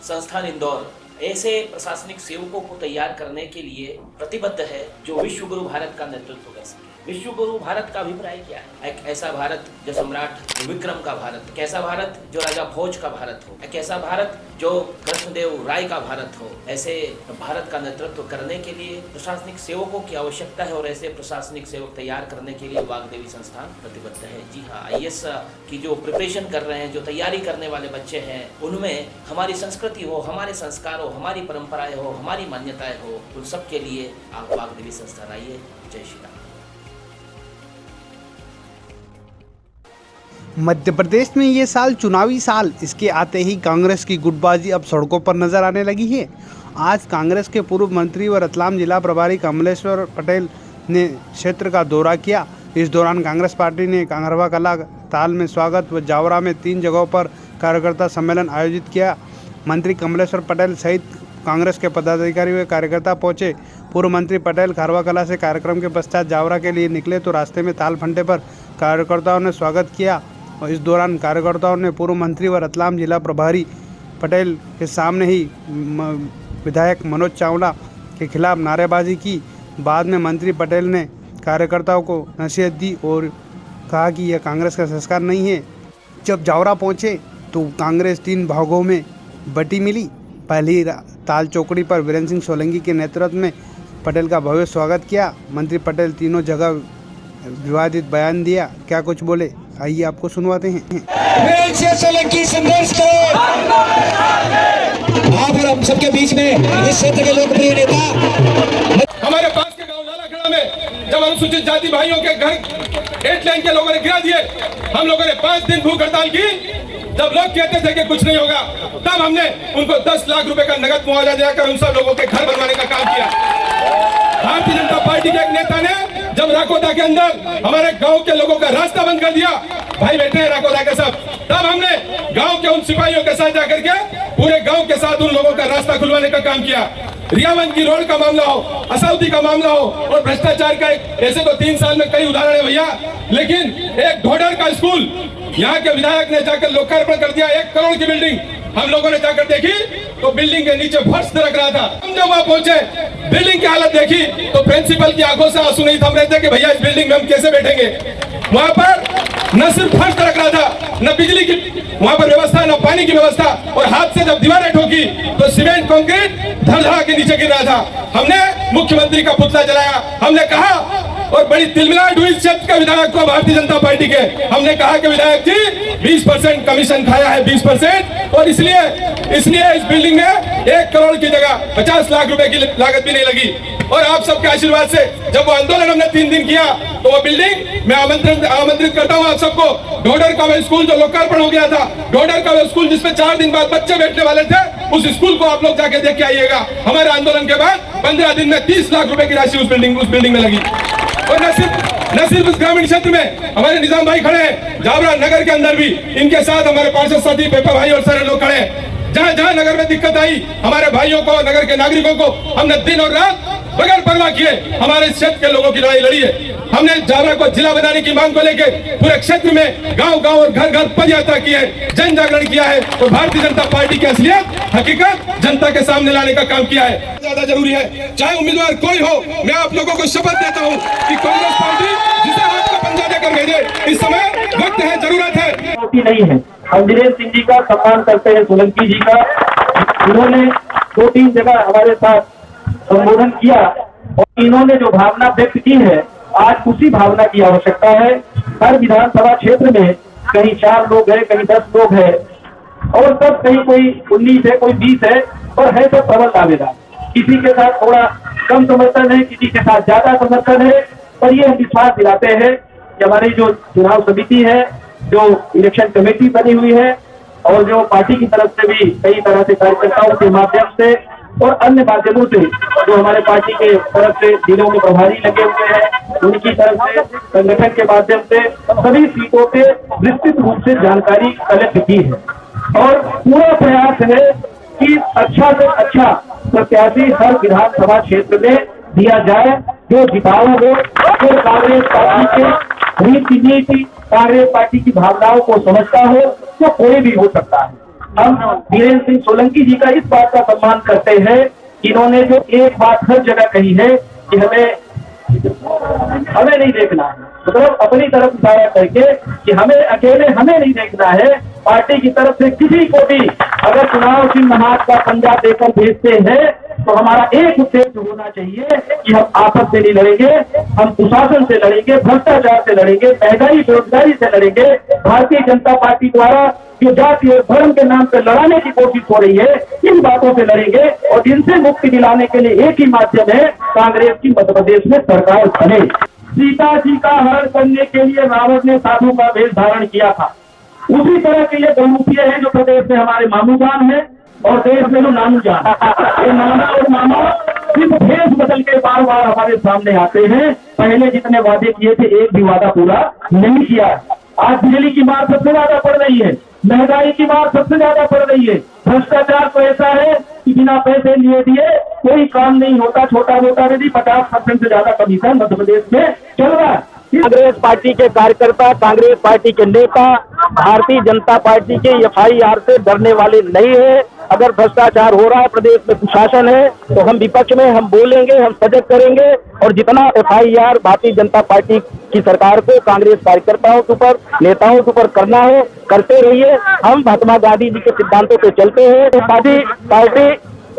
संस्थान इंदौर ऐसे प्रशासनिक सेवकों को तैयार करने के लिए प्रतिबद्ध है जो विश्व गुरु भारत का नेतृत्व कर सके। विश्व गुरु भारत का अभिप्राय क्या है? एक ऐसा भारत जो सम्राट विक्रम का भारत, एक ऐसा भारत जो राजा भोज का भारत हो, एक ऐसा भारत जो कृष्णदेव राय का भारत हो। ऐसे भारत का नेतृत्व करने के लिए प्रशासनिक सेवकों की आवश्यकता है और ऐसे प्रशासनिक सेवक तैयार करने के लिए वाग्देवी संस्थान प्रतिबद्ध है। जी हाँ, आईएएस की जो प्रिपरेशन कर रहे हैं, जो तैयारी करने वाले बच्चे हैं, उनमें हमारी संस्कृति हो, हमारे संस्कार हो, हमारी परंपराएं हो, हमारी मान्यताएं हो, उन सब के लिए आप वाग्देवी संस्थान आइए। जय श्री राम। मध्य प्रदेश में ये साल चुनावी साल, इसके आते ही कांग्रेस की गुटबाजी अब सड़कों पर नजर आने लगी है। आज कांग्रेस के पूर्व मंत्री व रतलाम जिला प्रभारी कमलेश्वर पटेल ने क्षेत्र का दौरा किया। इस दौरान कांग्रेस पार्टी ने कांगरवा कला, ताल में स्वागत व जावरा में 3 जगहों पर कार्यकर्ता सम्मेलन आयोजित किया। मंत्री कमलेश्वर पटेल सहित कांग्रेस के पदाधिकारी व कार्यकर्ता पहुंचे। पूर्व मंत्री पटेल खारवा कला से कार्यक्रम के पश्चात जावरा के लिए निकले तो रास्ते में ताल फंटे पर कार्यकर्ताओं ने स्वागत किया। और इस दौरान कार्यकर्ताओं ने पूर्व मंत्री व रतलाम जिला प्रभारी पटेल के सामने ही विधायक मनोज चावला के खिलाफ नारेबाजी की। बाद में मंत्री पटेल ने कार्यकर्ताओं को नसीहत दी और कहा कि यह कांग्रेस का संस्कार नहीं है। जब जावरा पहुंचे तो कांग्रेस 3 भागों में बटी मिली। पहली ताल चौकड़ी पर वीरेंद्र सिंह सोलंकी के नेतृत्व में पटेल का भव्य स्वागत किया। मंत्री पटेल तीनों जगह विवादित बयान दिया। क्या कुछ बोले, आइए आपको सुनवाते हैं। सोलंकी संघर्ष करें। आप और हम सबके बीच में इस क्षेत्र के लोकप्रिय नेता हमारे पास के गांव लालाखड़ा में जब अनुसूचित जाति भाइयों के घर 8 लाइन के लोगों ने गिरा दिए, हम लोगों ने 5 दिन भूख हड़ताल की। जब लोग कहते थे कि कुछ नहीं होगा, तब हमने उनको 10 लाख रुपए का नगद मुआवजा देकर उन सब लोगों के घर बनवाने का काम किया। भारतीय जनता पार्टी के एक नेता ने जब राकोदा के अंदर हमारे गांव के लोगों का रास्ता बंद कर दिया, भाई बैठे हैं राकोदा के सब, तब हमने गांव के उन सिपाहियों के साथ जाकर के पूरे गांव के साथ उन लोगों का रास्ता खुलवाने का काम किया। रियावन की रोड का मामला हो, असौदी का मामला हो और भ्रष्टाचार का ऐसे तो 3 साल में कई उदाहरण है भैया, लेकिन एक ढोडर का स्कूल यहाँ के विधायक ने जाकर लोकार्पण कर दिया। 1 करोड़ की बिल्डिंग हम लोगों ने जाकर देखी तो बिल्डिंग के नीचे फर्श रख रहा था। हम जब वहां पहुंचे, बिल्डिंग की हालत देखी तो प्रिंसिपल की आंखों से आंसू नहीं थम रहे थे कि भैया इस बिल्डिंग में हम कैसे बैठेंगे। वहां पर न सिर्फ फर्श रख रहा था, न बिजली की वहां पर व्यवस्था, न पानी की व्यवस्था, और हाथ से जब दीवारें ठोकी तो सीमेंट कंक्रीट धड़-धड़ा के नीचे गिर रहा था। हमने मुख्यमंत्री का पुतला जलाया। हमने कहा, और बड़ी तिलमिलाहट हुई क्षेत्र के विधायक को, भारतीय जनता पार्टी के, हमने कहा कि विधायक जी 20% कमीशन खाया है, 20%, और इसलिए इस बिल्डिंग में 1 करोड़ की जगह 50 लाख रुपए की लागत भी नहीं लगी। और आप सबके आशीर्वाद से जब वो आंदोलन हमने 3 दिन किया तो वो बिल्डिंग मैं आमंत्रित करता हूँ आप सबको। ढोडर का वो स्कूल जो लोकार्पण हो गया था, ढोडर का वो स्कूल जिसमें 4 दिन बाद बच्चे बैठने वाले थे, उस स्कूल को आप लोग जाके देख के आइएगा। हमारे आंदोलन के बाद 15 दिन में 30 लाख रुपए की राशि उस बिल्डिंग में लगी। और न सिर्फ इस ग्रामीण क्षेत्र में हमारे निजाम भाई खड़े हैं, जावरा नगर के अंदर भी इनके साथ हमारे पार्षद साथी पेपा भाई और सारे लोग खड़े हैं। जहां जहां नगर में दिक्कत आई, हमारे भाइयों को, नगर के नागरिकों को हमने दिन और रात बगैर परवाह किए हमारे क्षेत्र के लोगों की लड़ाई लड़ी है। हमने जावरा को जिला बनाने की मांग को लेकर पूरे क्षेत्र में गांव गांव और घर घर पद यात्रा की है, जन जागरण किया है और भारतीय जनता पार्टी की असलियत, हकीकत जनता के सामने लाने का काम किया है। ज्यादा जरूरी है, चाहे उम्मीदवार कोई हो, मैं आप लोगों को शपथ देता हूँ कि कांग्रेस पार्टी जिसे हाथ का पंजा देकर भेजे, इस समय वक्त है, जरूरत है। नहीं है। हम वीरेंद्र सिंह जी का सम्मान करते हैं, सोलंकी जी का। उन्होंने 2-3 जगह हमारे साथ संबोधन किया और इन्होंने जो भावना व्यक्त की है, आज उसी भावना की आवश्यकता है। हर विधानसभा क्षेत्र में कहीं 4 लोग हैं, कहीं 10 लोग हैं, और सब कहीं कोई 19 है, कोई 20 है, और है सब प्रबल दावेदार। किसी के साथ थोड़ा कम समर्थन है, किसी के साथ ज्यादा समर्थन है, और ये हम विश्वास दिलाते हैं कि हमारी जो चुनाव समिति है, जो इलेक्शन कमेटी बनी हुई है, और जो पार्टी की तरफ से भी कई तरह से कार्यकर्ताओं के माध्यम से और अन्य माध्यमों से जो हमारे पार्टी के तरफ से जिलों में प्रभारी लगे हुए हैं, उनकी तरफ से संगठन के माध्यम से सभी सीटों पे विस्तृत रूप से जानकारी कलेक्ट की है। और पूरा प्रयास है कि अच्छा से अच्छा प्रत्याशी हर विधानसभा क्षेत्र में दिया जाए, जो जिताऊ हो, जो कांग्रेस पार्टी के रीति नीति, कांग्रेस पार्टी की भावनाओं को समझता हो, तो कोई भी हो सकता है। हम वीरेंद्र सिंह सोलंकी जी का इस बात का सम्मान करते हैं कि इन्होंने जो एक बात हर जगह कही है कि हमें नहीं देखना है, मतलब अपनी तरफ इशारा करके कि हमें अकेले हमें नहीं देखना है, पार्टी की तरफ से किसी को भी अगर चुनाव चिन्ह हाथ का पंजा देकर भेजते हैं तो हमारा एक उद्देश्य होना चाहिए कि हम आपस से नहीं लड़ेंगे, हम कुशासन से लड़ेंगे, भ्रष्टाचार से लड़ेंगे, महंगाई बेरोजगारी से लड़ेंगे। भारतीय जनता पार्टी द्वारा जो जाति और धर्म के नाम पर लड़ाने की कोशिश हो रही है, इन बातों से लड़ेंगे और इनसे मुक्ति दिलाने के लिए एक ही माध्यम है, कांग्रेस की मध्य प्रदेश में सरकार बने। सीता जी का हरण करने के लिए रावण ने साधु का वेश धारण किया था, उसी तरह के ये बहुमुखिया है जो प्रदेश में हमारे मामू जान है और देश में जो नानू जान। ये नाना और मामा सिर्फ भेष बदल के बार बार हमारे सामने आते हैं। पहले जितने वादे किए थे एक भी वादा पूरा नहीं किया। आज बिजली की मार सबसे ज्यादा पड़ रही है, महंगाई की मार सबसे ज्यादा पड़ रही है, भ्रष्टाचार तो ऐसा है कि बिना पैसे लिए दिए कोई काम नहीं होता। छोटा मोटा यदि 50% से ज्यादा कमीशन मध्य प्रदेश में चल रहा है। कांग्रेस पार्टी के कार्यकर्ता, कांग्रेस पार्टी के नेता भारतीय जनता पार्टी के FIR से डरने वाले नहीं है। अगर भ्रष्टाचार हो रहा है, प्रदेश में कुशासन है, तो हम विपक्ष में हम बोलेंगे, हम सजग करेंगे और जितना FIR भारतीय जनता पार्टी की सरकार को, कांग्रेस कार्यकर्ताओं के ऊपर, नेताओं के ऊपर करना है, करते रहिए। हम महात्मा गांधी जी के सिद्धांतों पे चलते हैं। पार्टी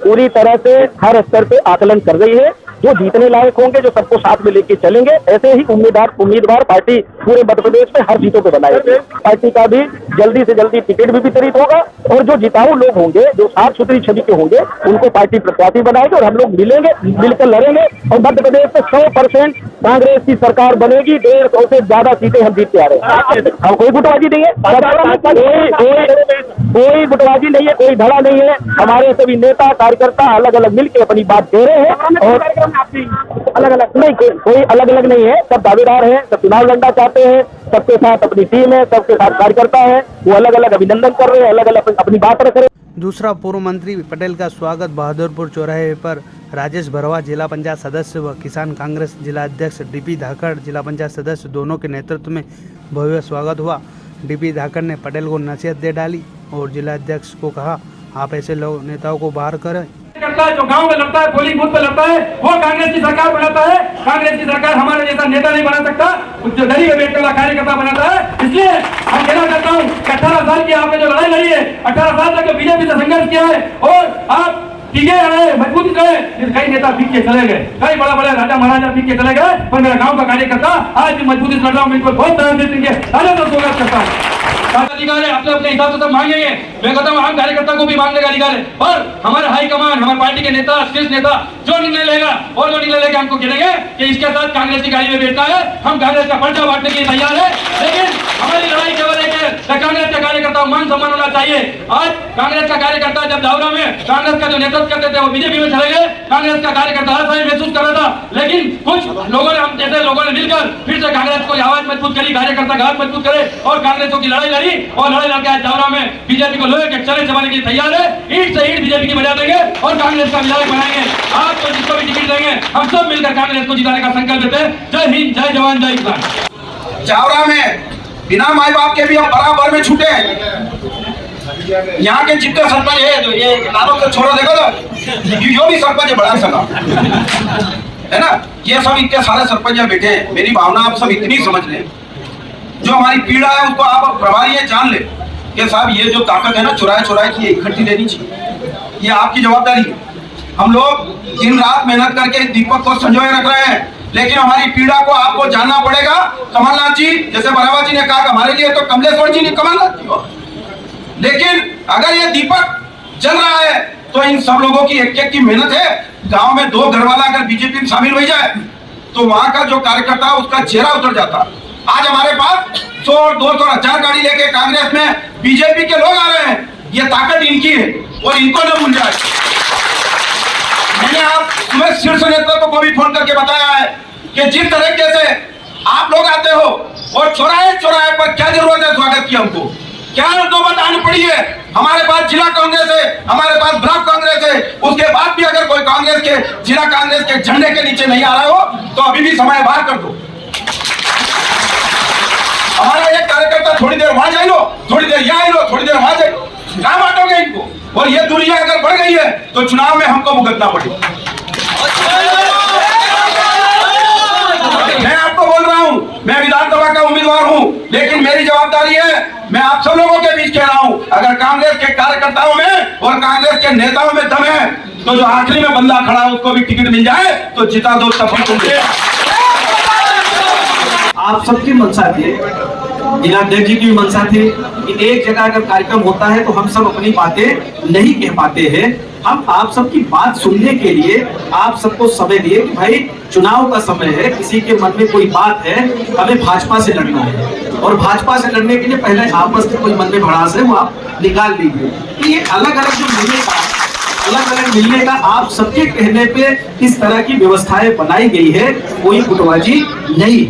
पूरी तरह से हर स्तर पे आकलन कर रही है। जो जीतने लायक होंगे, जो सबको साथ में लेके चलेंगे, ऐसे ही उम्मीदवार पार्टी पूरे मध्य प्रदेश में हर सीटों पे बनाएगी। पार्टी का भी जल्दी से जल्दी टिकट भी वितरित होगा और जो जिताऊ लोग होंगे, जो साफ सुथरी छवि के होंगे, उनको पार्टी प्रत्याशी बनाएगी और हम लोग मिलेंगे, मिलकर लड़ेंगे और मध्य प्रदेश में 100% कांग्रेस की सरकार बनेगी। 150 से ज्यादा सीटें हम जीत के आ रहे हैं। हम कोई गुटबाजी नहीं है, कोई गुटबाजी नहीं है, कोई धड़ा नहीं है। हमारे सभी नेता कार्यकर्ता अलग अलग मिलकर अपनी बात कह रहे हैं और अलग अलग नहीं, कोई अलग अलग नहीं है, सब दावेदार हैं, सब चुनाव लड़ना चाहते हैं, सबके साथ अपनी टीम है, सबके साथ कार्यकर्ता है, वो अलग अलग अभिनंदन कर रहे हैं, अलग अलग अपनी बात रख रहे हैं। दूसरा, पूर्व मंत्री पटेल का स्वागत बहादुरपुर चौराहे पर राजेश भरवा जिला पंचायत सदस्य व किसान कांग्रेस जिला अध्यक्ष DP धाकड़ जिला पंचायत सदस्य दोनों के नेतृत्व में भव्य स्वागत हुआ। DP धाकड़ ने पटेल को नसीहत दे डाली और जिला अध्यक्ष को कहा, आप ऐसे लोग नेताओं को बाहर करें। करता है जो गांव में लड़ता है, पोलिंग बूथ पे लड़ता है, वो कांग्रेस की सरकार बनाता है। कांग्रेस की सरकार हमारे जैसा नेता नहीं बना सकता, जो गरीब बेटे वाला कार्यकर्ता बनाता है। इसलिए हम कहना चाहता हूँ 18 साल की आपने जो लड़ाई लड़ी है, 18 साल तक जो बीजेपी से संघर्ष किया है और आप टीके रहे, मजबूती रहे। कई नेता पीक के चले गए, कई बड़ा बड़ा राजा महाराजा पीक के चले गए, पर मेरा गांव का कार्यकर्ता आज भी मजबूती से लड़ रहा हूँ। मैं बहुत तरह देंगे, सारे तो स्वागत करता है। अधिकार है, अपने अपने हिसाब से सब मांगेंगे। मैं कहता हूँ आम कार्यकर्ता को भी मांगने का अधिकार है, पर हमारे हाईकमान, हमारे पार्टी के नेता, शीर्ष नेता जो निर्णय लेगा और जो निर्णय लेकर हमको गिनेंगे कि इसके साथ कांग्रेस की गाड़ी में बैठता है, हम कांग्रेस का पर्चा बांटने के लिए तैयार है। लेकिन हमारी लड़ाई केवल एक है, कांग्रेस का कार्यकर्ता मान सम्मान होना चाहिए। आज कांग्रेस का कार्यकर्ता जब दावरा में कांग्रेस का जो नेतृत्व करते थे वो बीजेपी में चले गए, कांग्रेस का कार्यकर्ता असहाय महसूस कर रहा था। लेकिन कुछ लोगों ने, हम जैसे लोगों ने मिलकर फिर से कांग्रेस को आवाज मजबूत करी, कार्यकर्ता का हाथ मजबूत करे और कांग्रेसों की लड़ाई लड़ी और लड़ाई लड़के आज दावरा में बीजेपी को लोहे के चले चबाने के लिए तैयार है। ईंट से ईंट बीजेपी की बजा देंगे और कांग्रेस का विधायक बनाएंगे। आपको जिसको भी टिकट देंगे, हम सब मिलकर कांग्रेस को जिताने का संकल्प लेते हैं। जय हिंद, जय जवान, जय किसान। जावरा में बिना माई बाप के भी हम बराबर में छूटे हैं। यहाँ के जितने सरपंच है, तो ये नारों को छोड़ो, देखो तो यो भी सरपंच है, बड़ा सगा है ना। ये सब इतने सारे सरपंच बैठे हैं, मेरी भावना आप सब इतनी समझ लें, जो हमारी पीड़ा है उसको आप प्रभारी है जान ले कि साहब ये जो ताकत है ना, चुराए की इकट्ठी देनी चाहिए, ये आपकी जवाबदारी है। हम लोग दिन रात मेहनत करके दीपक को संजोए रख रहे हैं, लेकिन हमारी पीड़ा को आपको जानना पड़ेगा। कमलनाथ जी, जैसे बराबर जी ने कहा, हमारे लिए तो कमलेश्वर जी नहीं, कमलनाथ जी। लेकिन अगर ये दीपक जल रहा है तो इन सब लोगों की एक की मेहनत है। गांव में 2 घरवाला अगर बीजेपी में शामिल हो जाए तो वहां का जो कार्यकर्ता है उसका चेहरा उतर जाता। आज हमारे पास 100, 200, 1000 गाड़ी लेके कांग्रेस में बीजेपी के लोग आ रहे हैं। ये ताकत इनकी है और इनको न भूल जाए। मैंने आप तुम्हें शीर्ष नेतृत्व को भी फोन करके बताया है कि जिस तरीके से आप लोग आते हो और चौराहे पर क्या जरूरत है स्वागत की, हमको क्या नौबत आनी पड़ी है। हमारे पास जिला कांग्रेस है, हमारे पास ब्लॉक कांग्रेस है, उसके बाद भी अगर कोई कांग्रेस के जिला कांग्रेस के झंडे के नीचे नहीं आ रहा हो तो अभी भी समय बाहर कर दो। हमारा एक कार्यकर्ता थोड़ी देर वहां जाए लो, थोड़ी देर यहाँ लो, थोड़ी देर वहां जाए, कहाँ बांटोगे इनको? और ये दूरियां अगर बढ़ गई है तो चुनाव में हमको भुगतना पड़ेगा। मैं आपको बोल रहा हूं, मैं विधानसभा का उम्मीदवार हूं, लेकिन मेरी जवाबदारी है, मैं आप सब लोगों के बीच कह रहा हूं, अगर कांग्रेस के कार्यकर्ताओं में और कांग्रेस के नेताओं में दम है तो जो आखिरी में बंदा खड़ा है उसको भी टिकट मिल जाए तो जिता दो सफल होंगे। आप सबकी मंशा थी, जिलाध्यक्ष जी की भी मंशा थी कि एक जगह अगर कार्यक्रम होता है तो हम सब अपनी बातें नहीं कह पाते हैं। हम आप सबकी बात सुनने के लिए आप सबको समय दिए कि भाई चुनाव का समय है, किसी के मन में कोई बात है, हमें भाजपा से लड़ना है और भाजपा से लड़ने के लिए पहले आपस में कोई मन में भड़ास है वो आप निकाल लीजिए। तो ये अलग अलग मिलने का आप सबके कहने पे इस तरह की व्यवस्थाएं बनाई गई है, कोई गुटबाजी नहीं।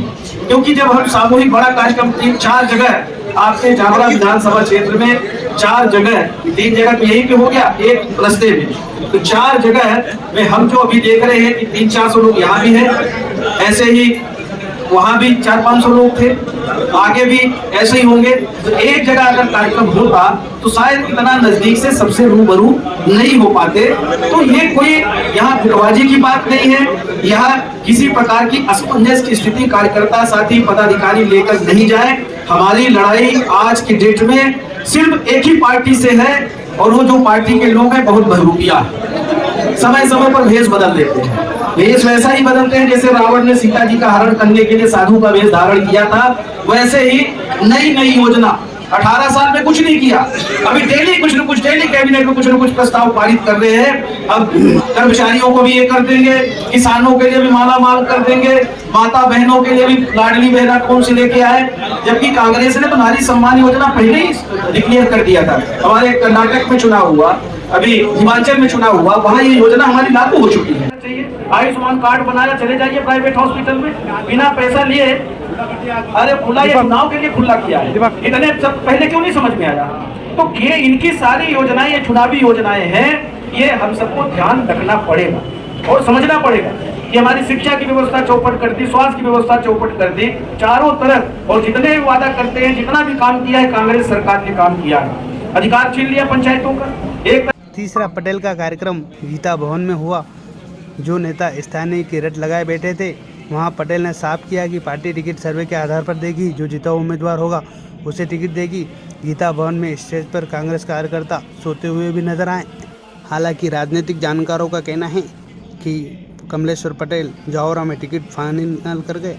क्योंकि जब हम सामूहिक बड़ा कार्यक्रम 4 जगह आपके जावरा विधानसभा क्षेत्र में 4 जगह, 3 जगह तो यहीं पे हो गया, एक रस्ते में, तो 4 जगह में हम जो अभी देख रहे हैं कि 300-400 लोग यहाँ भी हैं, ऐसे ही वहां भी 400-500 लोग थे, आगे भी ऐसे ही होंगे। तो एक जगह अगर कार्यक्रम होता तो शायद इतना नजदीक से सबसे रूबरू नहीं हो पाते। तो ये कोई यहाँ गुटबाजी की बात नहीं है, यहाँ किसी प्रकार की असमंजस की स्थिति कार्यकर्ता साथी पदाधिकारी लेकर नहीं जाए। हमारी लड़ाई आज की डेट में सिर्फ एक ही पार्टी से है और वो जो पार्टी के लोग हैं बहुत बहरूपिया है, समय समय पर भेष बदल देते हैं। वेश वैसा ही बदलते हैं जैसे रावण ने सीता जी का हरण करने के लिए साधु का वेश धारण किया था, वैसे ही नई नई योजना 18 साल में कुछ नहीं किया, अभी डेली कुछ न कुछ, डेली कैबिनेट में कुछ न कुछ प्रस्ताव पारित कर रहे हैं। अब कर्मचारियों को भी ये कर देंगे, किसानों के लिए भी माला माल कर देंगे, माता बहनों के लिए भी लाडली बहना कौन से लेके आए, जबकि कांग्रेस ने तो नारी सम्मान योजना पहले ही डिक्लेयर कर दिया था। हमारे कर्नाटक में चुनाव हुआ, अभी हिमाचल में चुनाव हुआ, वहाँ ये योजना हमारी लागू हो चुकी है। आयुष्मान कार्ड बनाया, चले जाइए प्राइवेट हॉस्पिटल में बिना पैसा लिए। अरे खुला, ये चुनाव के लिए खुला किया है, इतने सब पहले क्यों नहीं समझ में आया? तो ये इनकी सारी योजनाएं, ये चुनावी योजनाएं हैं, ये हम सबको ध्यान रखना पड़ेगा और समझना पड़ेगा कि हमारी शिक्षा की व्यवस्था चौपट कर दी, स्वास्थ्य की व्यवस्था चौपट कर दी, चारों तरफ। और जितने भी वादा करते हैं, जितना भी काम किया है कांग्रेस सरकार ने काम किया है, अधिकार छीन लिया पंचायतों का। एक तीसरा पटेल का कार्यक्रम गीता भवन में हुआ। जो नेता स्थानीय की रट लगाए बैठे थे, वहां पटेल ने साफ किया कि पार्टी टिकट सर्वे के आधार पर देगी, जो जीता उम्मीदवार होगा उसे टिकट देगी। गीता भवन में स्टेज पर कांग्रेस कार्यकर्ता सोते हुए भी नजर आए। हालांकि राजनीतिक जानकारों का कहना है कि कमलेश्वर पटेल जावरा में टिकट फाइनल कर गए।